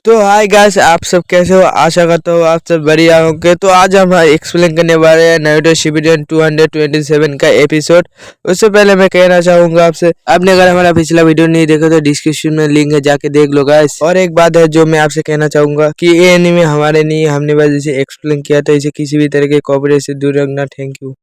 तो hi guys, आप सब कैसे हो? आशा करता हूँ आप सब बढ़िया होंगे। तो आज हम एक्सप्लेन करने वाले हैं नारुतो शिपुडेन 227 का एपिसोड। उससे पहले मैं कहना चाहूंगा आपसे, आपने अगर हमारा पिछला वीडियो नहीं देखा तो डिस्क्रिप्शन में लिंक है, जाके देख लो गाइस। और एक बात है जो मैं आपसे कहना चाहूंगा कि ये एनीमे हमारे नहीं, हमने बस इसे एक्सप्लेन किया था। इसे किसी भी तरह के कॉपीराइट से दूर रखना। Thank you.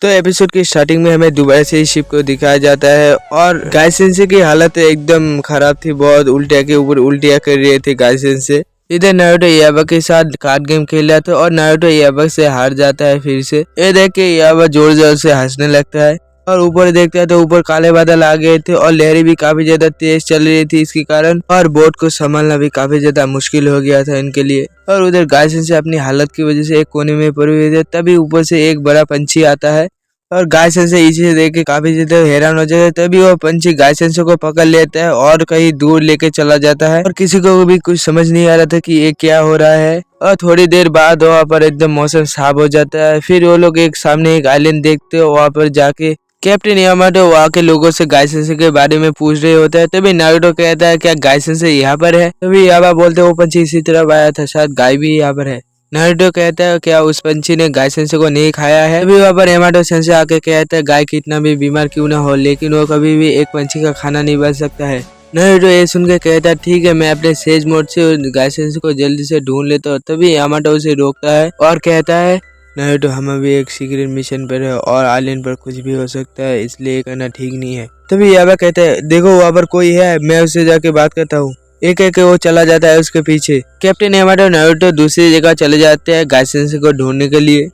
तो एपिसोड की स्टार्टिंग में हमें दुबई से इस शिप को दिखाया जाता है और गाइसेंसे की हालत एकदम खराब थी। बहुत उल्टिया के ऊपर उल्टिया कर रहे थे गाइसेंसे। इधर नारुतो याबा के साथ कार्ड गेम खेल रहा था और नारुतो याबा से हार जाता है फिर से। ये देख के याबा जोर जोर से हंसने लगता है और ऊपर देखता है तो ऊपर काले बादल आ गए थे और लहरें भी काफी ज्यादा तेज चल रही थी इसके कारण, और बोट को संभालना भी काफी ज्यादा मुश्किल हो गया था इनके लिए। और उधर गाइसेंसे अपनी हालत की वजह से एक कोने में पड़े हुए थे। तभी ऊपर से एक बड़ा पंछी आता है और गायसेंसे इसे देख के काफी ज्यादा हैरान हो जाता है। तभी वो पंछी गायसेंसे को पकड़ लेता है और कहीं दूर लेके चला जाता है और किसी को भी कुछ समझ नहीं आ रहा था कि ये क्या हो रहा है। और थोड़ी देर बाद वहाँ पर एकदम मौसम साफ हो जाता है। फिर वो लोग एक सामने एक आइलैंड देखते हो, वहाँ पर जाके कैप्टन यामाटो वहाँ के लोगों से गायसेंसे के बारे में पूछ रहे होता है। तभी नारुतो कहता है क्या गायसेंसे यहाँ पर है? तभी याबा बोलते हैं वो पंछी इसी तरफ आया था, शायद गाय भी यहाँ पर है। नारुतो कहता है क्या उस पंछी ने गाय सेंसे को नहीं खाया है? तभी वहाँ पर यामाटो सेंसे आके कहता है गाय कितना भी बीमार क्यों ना हो, लेकिन वो कभी भी एक पंछी का खाना नहीं बन सकता है। नारुतो ये सुन के कहता है ठीक है, मैं अपने सेज मोड से गाय सेंसे को जल्दी से ढूंढ लेता हूँ। तभी यामाटो उसे रोकता है और कहता है नारुतो हम अभी एक सीक्रेट मिशन पर है और आइलैंड पर कुछ भी हो सकता है, इसलिए ये करना ठीक नहीं है। तभी याबा कहता है देखो वहाँ पर कोई है, मैं उससे जाके बात करता हूँ। एक एक वो चला जाता है उसके पीछे। कैप्टन यामाटो नारुतो दूसरी जगह चले जाते हैं गायसेंसे को ढूंढने के लिए।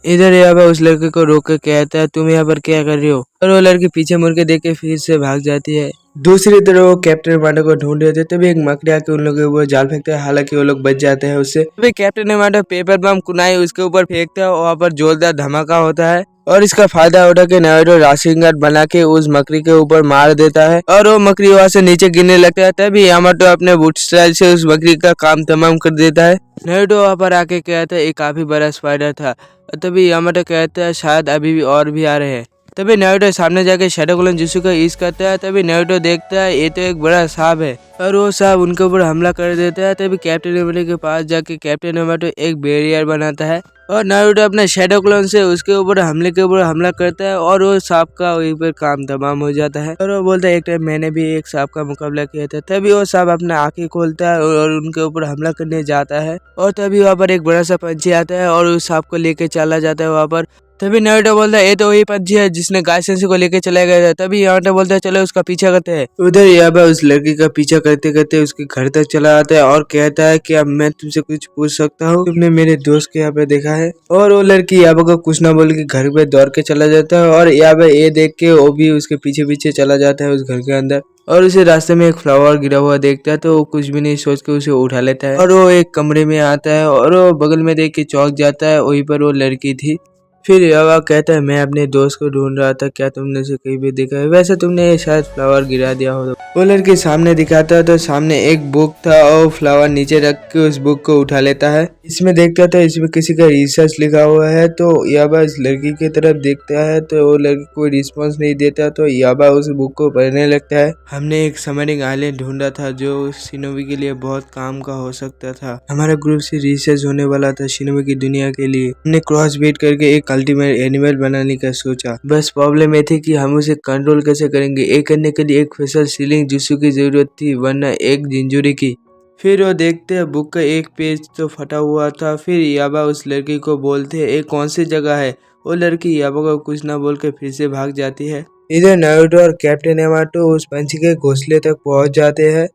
इधर याबा उस लड़के को रोक के कहता है तुम यहाँ पर क्या कर रहे हो? और वो लड़की पीछे मुड़ के देख के फिर से भाग जाती है। दूसरी तरफ वो कैप्टन यामाटो को ढूंढ रहे थे। तभी एक मकड़ी आके उन लोगों के ऊपर जाल फेंकता है, हालांकि वो लोग बच जाते हैं उससे। तभी कैप्टन यामाटो पेपर बम कुनाई उसके ऊपर फेंकता है, वहाँ पर जोरदार धमाका होता है और इसका फायदा उठा के नारुतो राशिंगन बना के उस मकड़ी के ऊपर मार देता है और वो मकड़ी वहाँ से नीचे गिरने लगता है। तभी यामाटो अपने बूट स्टाइल से उस मकड़ी का काम तमाम कर देता है। नारुतो वहाँ पर आके कहता है ये काफी बड़ा स्पाइडर था। तभी यामाटो कहता है शायद अभी भी और भी आ रहे हैं। तभी नारुतो सामने जाके शैडो क्लोन जुत्सु का यूज करता है। तभी नारुतो देखता है ये तो एक बड़ा सांप है और वो सांप उनके ऊपर हमला कर देता है। तभी कैप्टन यामाटो के पास जाके कैप्टन यामाटो एक बैरियर बनाता है और नारुतो अपने शैडो क्लोन से उसके ऊपर हमला करता है और वो सांप का वहीं पर काम तमाम हो जाता है। और वो बोलता है एक टाइम मैंने भी एक सांप का मुकाबला किया था। तभी वो सांप अपना आंखें खोलता है और उनके ऊपर हमला करने जाता है और तभी वहाँ पर एक बड़ा सा पंछी आता है और उस सांप को लेके चला जाता है वहाँ पर। तभी नारुतो बोलता है ये तो वही पंछी है जिसने गायसेंसे को लेके चला गया था। तभी यामाटो बोलता है चलो उसका पीछा करते हैं। उधर याबा उस लड़की का पीछा करते करते उसके घर तक चला आता है और कहता है कि अब मैं तुमसे कुछ पूछ सकता हूँ? तुमने मेरे दोस्त के यहाँ पे देखा है? और वो लड़की याबा को कुछ ना बोल के घर पे दौड़ के चला जाता है और याबा ये देख के वो भी उसके पीछे पीछे चला जाता है उस घर के अंदर। और उसे रास्ते में एक फ्लावर गिरा हुआ देखता है तो वो कुछ भी नहीं सोच के उसे उठा लेता है और वो एक कमरे में आता है और वो बगल में देख के चौंक जाता है, वहीं पर वो लड़की थी। फिर यावा कहता है मैं अपने दोस्त को ढूंढ रहा था, क्या तुमने उसे कहीं भी देखा है? वैसे तुमने शायद फ्लावर गिरा दिया हो। वो लड़की सामने दिखाता है तो सामने एक बुक था और फ्लावर नीचे रख के उस बुक को उठा लेता है। इसमें देखता था इसमें किसी का रिसर्च लिखा हुआ है। तो याबा इस लड़की की तरफ देखता है तो वो लड़की कोई रिस्पॉन्स नहीं देता तो याबा उस बुक को पढ़ने लगता है। हमने एक सबमरीन आइलैंड ढूंढा था जो शिनोबी के लिए बहुत काम का हो सकता था। हमारा ग्रुप से रिसर्च होने वाला था शिनोबी की दुनिया के लिए। हमने क्रॉस ब्रीड करके एक अल्टीमेट एनिमल बनाने का सोचा। बस प्रॉब्लम ये थी कि हम उसे कंट्रोल कैसे करेंगे। ये करने के लिए एक स्पेशल सीलिंग जुत्सु की जरूरत थी, वरना एक जिंजुरी की। फिर वो देखते हैं बुक का एक पेज तो फटा हुआ था। फिर याबा उस लड़की को बोलते हैं ये कौन सी जगह है? वो लड़की याबा को कुछ ना बोल के फिर से भाग जाती है। इधर नारुतो और कैप्टन यामाटो उस पंछी के घोंसले तक पहुंच जाते हैं।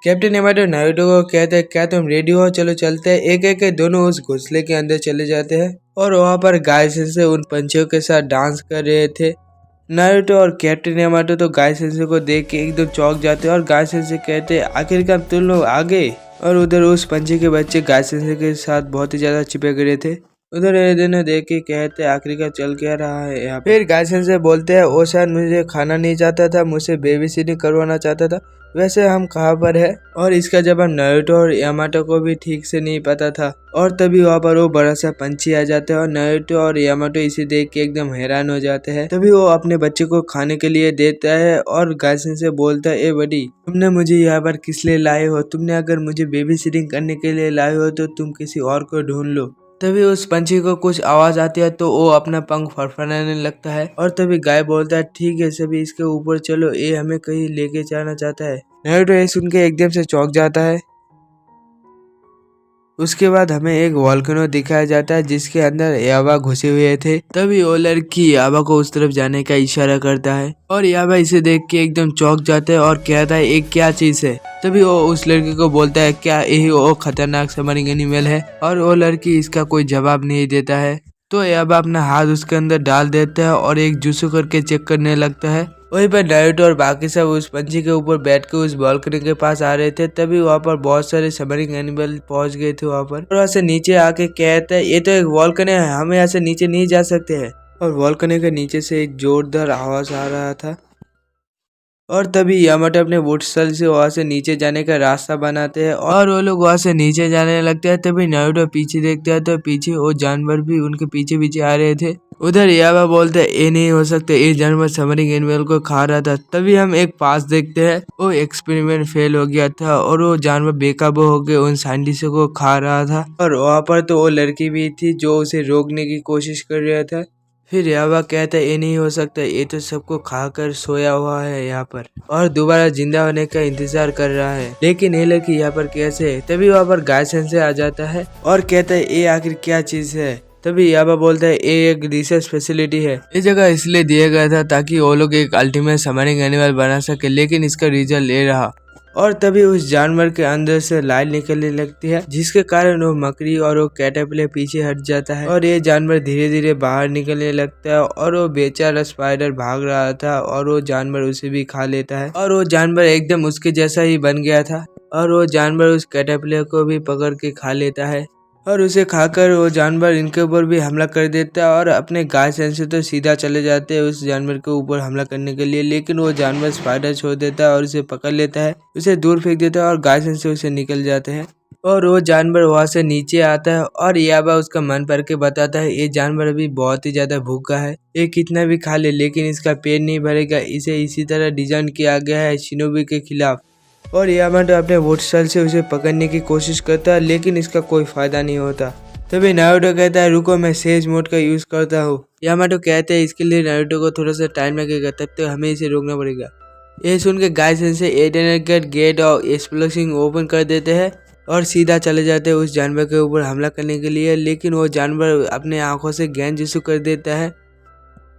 कैप्टन यामाटो नारुतो को कहते हैं क्या तुम रेडी हो, चलो चलते हैं। एक एक के दोनों उस घोंसले के अंदर चले जाते हैं और वहाँ पर गायसेंसे उन पंछियों के साथ डांस कर रहे थे। नारुतो और कैप्टन यामाटो तो गायसेंसे को देख के एकदम चौंक जाते हैं और गायसेंसे कहते हैं आखिरकार तुम लोग आ गए। और उधर उस पंछी के बच्चे गायसेंसे के साथ बहुत ही ज्यादा चिपक गए थे। उधर एडेन देख के कहते हैं आखिरकार चल क्या रहा है यहाँ पे? फिर गायसेंसे बोलते हैं वो शायद मुझे खाना नहीं चाहता था, मुझसे बेबी सिटिंग करवाना चाहता था, वैसे हम कहाँ पर है और इसका जवाब नारुतो और यामाटो को भी ठीक से नहीं पता था। और तभी वहाँ पर वो बड़ा सा पंछी आ जाता है और नारुतो और यामाटो इसे देख के एकदम हैरान हो जाते हैं। तभी वो अपने बच्चे को खाने के लिए देता है और गायसन से बोलता है, ए बडी, तुमने मुझे यहाँ पर किस लिए लाए हो? तुमने अगर मुझे बेबी सिटिंग करने के लिए लाए हो तो तुम किसी और को ढूंढ लो। तभी उस पंछी को कुछ आवाज आती है तो वो अपना पंख फड़फड़ाने लगता है और तभी गाय बोलता है, ठीक है सभी इसके ऊपर चलो, ये हमें कहीं लेके जाना चाहता है। नारुतो ये सुन के एकदम से चौंक जाता है। उसके बाद हमें एक वॉल्केनो दिखाया जाता है जिसके अंदर याबा घुसे हुए थे। तभी वो लड़की याबा को उस तरफ जाने का इशारा करता है और याबा इसे देख के एकदम चौंक जाता है और कहता है, एक क्या चीज है? तभी वो उस लड़की को बोलता है, क्या यही वो खतरनाक सबमरीन एनिमल है? और वो लड़की इसका कोई जवाब नहीं देता है। तो याबा अपना हाथ उसके अंदर डाल देता है और एक जुसु करके चेक करने लगता है। वहीं पर नारुतो और बाकी सब उस पंछी के ऊपर बैठ के उस बालकनी के पास आ रहे थे। तभी वहाँ पर बहुत सारे सबमरीन एनिमल पहुंच गए थे वहाँ पर और वहाँ से नीचे आके कहते हैं, ये तो एक वॉल्केनो है, हम यहाँ से नीचे नहीं जा सकते हैं। और वॉल्केनो के नीचे से एक जोरदार आवाज आ रहा था और तभी यामाटो अपने वुडसल से वहां से नीचे जाने का रास्ता बनाते हैं और वो लोग वहां से नीचे जाने लगते हैं। तभी नारुतो पीछे देखते हैं तो पीछे वो जानवर भी उनके पीछे पीछे आ रहे थे। उधर याबा बोलते हैं, ये नहीं हो सकता, ये जानवर सबमरीन एनिमल को खा रहा था। तभी हम एक पास देखते हैं, वो एक्सपेरिमेंट फेल हो गया था और वो जानवर बेकाबू होकर उन साइंटिस्टों को खा रहा था। और वहाँ पर तो वो लड़की भी थी जो उसे रोकने की कोशिश कर रहा था। फिर याबा कहता है, ये नहीं हो सकता, ये तो सबको खाकर सोया हुआ है यहाँ पर और दोबारा जिंदा होने का इंतजार कर रहा है, लेकिन ये लड़की यहाँ पर कैसे है? तभी वहाँ पर गायसन से आ जाता है और कहता है, ये आखिर क्या चीज है? तभी याबा बोलता है, ये एक रिसर्च फैसिलिटी है, ये जगह इसलिए दिया गया था ताकि वो लोग एक अल्टीमेट सबमरीन एनिमल बना सके, लेकिन इसका रिजल्ट ये रहा। और तभी उस जानवर के अंदर से लाइट निकलने लगती है जिसके कारण वो मकड़ी और वो कैटरपिलर पीछे हट जाता है और ये जानवर धीरे धीरे बाहर निकलने लगता है और वो बेचारा स्पाइडर भाग रहा था और वो जानवर उसे भी खा लेता है और वो जानवर एकदम उसके जैसा ही बन गया था और वो जानवर उस कैटरपिलर को भी पकड़ के खा लेता है और उसे खाकर वो जानवर इनके ऊपर भी हमला कर देता है और अपने गायसन से तो सीधा चले जाते हैं उस जानवर के ऊपर हमला करने के लिए, लेकिन वो जानवर स्पाइडर छोड़ देता है और उसे पकड़ लेता है, उसे दूर फेंक देता है और गायसन से उसे निकल जाते हैं। और वो जानवर वहां से नीचे आता है और याबा उसका मन भर के बताता है, ये जानवर अभी बहुत ही ज्यादा भूखा है, ये कितना भी खा ले लेकिन इसका पेट नहीं भरेगा, इसे इसी तरह डिजाइन किया गया है शिनोबी के खिलाफ। और यामाटो अपने वुडसल से उसे पकड़ने की कोशिश करता है लेकिन इसका कोई फायदा नहीं होता। तभी नारुतो कहता है, रुको मैं सेज मोड का यूज करता हूँ। यामाटो कहते हैं, इसके लिए नारुतो को थोड़ा सा टाइम लगेगा, तब तक हमें इसे रोकना पड़ेगा। ये सुन के गायसन से एडेनगेट गेट और एक्सप्लोसिंग ओपन कर देते हैं और सीधा चले जाते हैं उस जानवर के ऊपर हमला करने के लिए, लेकिन वो जानवर अपने आंखों से गैंजिसु कर देता है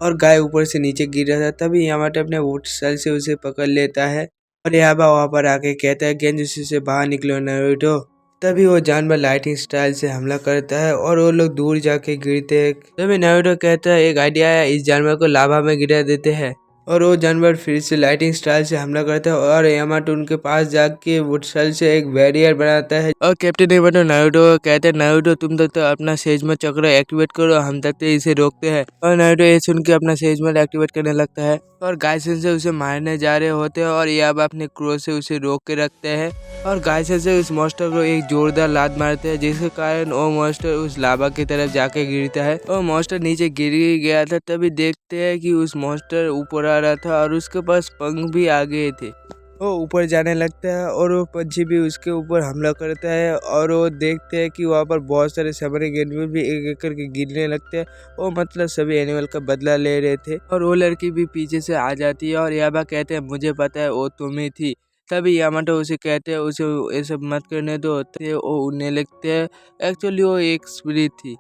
और गाय ऊपर से नीचे गिर रहा था। तभी यामाटो अपने वुडसल से उसे पकड़ लेता है और याबा वहाँ पर आके कहता है, गेंजुसु से बाहर निकलो नारुतो। तभी वो जानवर लाइटिंग स्टाइल से हमला करता है और वो लोग दूर जाके गिरते हैं। तभी नारुतो कहता है, एक आइडिया है, इस जानवर को लावा में गिरा देते हैं। और वो जानवर फिर से लाइटिंग स्टाइल से हमला करता है और यामाटो उनके पास जाके वुडसल से एक बैरियर बनाता है और कैप्टन यामाटो नारुतो को कहते हैं, नारुतो तुम तक तो अपना सेजमा चक्र एक्टिवेट करो, हम तक तो इसे रोकते हैं। और नारुतो ये सुन के अपना सेजमा एक्टिवेट करने लगता है और गायसन से उसे मारने जा रहे होते हैं और याबा अपने क्रो से उसे रोक के रखते हैं और गायसन से उस मॉन्स्टर को एक जोरदार लात मारते हैं जिसके कारण वो मॉन्स्टर उस लावा की तरफ जाके गिरता है और मॉन्स्टर नीचे गिर ही गया था। तभी देखते हैं कि उस मॉन्स्टर ऊपर आ रहा था और उसके पास पंख भी आ गए थे। वो ऊपर जाने लगता है और वो पंछी भी उसके ऊपर हमला करता है और वो देखते हैं कि वहाँ पर बहुत सारे सबमरीन एनिमल भी एक एक करके गिरने लगते हैं। वो मतलब सभी एनिमल का बदला ले रहे थे और वो लड़की भी पीछे से आ जाती है और याबा कहते हैं, मुझे पता है वो तुम ही थी। तभी यामाटो उसे कहते हैं, उसे ये सब मत करने दो, तो वो उड़ने लगते हैं। एक्चुअली वो एक स्पिरिट थी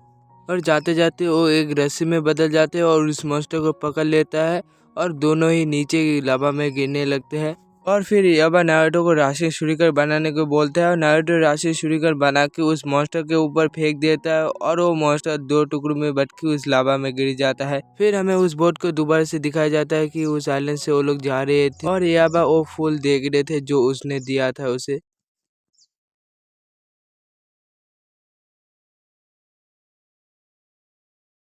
और जाते जाते वो एक रस्सी में बदल जाते हैं और उस मॉन्स्टर को पकड़ लेता है और दोनों ही नीचे लावा में गिरने लगते हैं। और फिर याबा नारुतो को राशि शुरिकर बनाने को बोलता है और नारुतो राशि शुरिकर बना के उस मॉन्स्टर के ऊपर फेंक देता है और वो मॉन्स्टर दो टुकड़ों में बट के उस लावा में गिर जाता है। फिर हमें उस बोट को दोबारा से दिखाया जाता है कि उस आइलैंड से वो लोग जा रहे थे और याबा वो फूल देख रहे थे जो उसने दिया था उसे।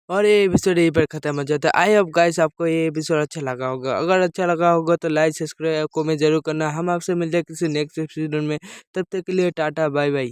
और ये एपिसोड यहीं पर खत्म हो जाता है। आई होप गाइस आपको ये एपिसोड अच्छा लगा होगा। अगर अच्छा लगा होगा तो लाइक सब्सक्राइब कमेंट जरूर करना। हम आपसे मिलते हैं किसी नेक्स्ट एपिसोड में। तब तक के लिए टाटा बाय बाय।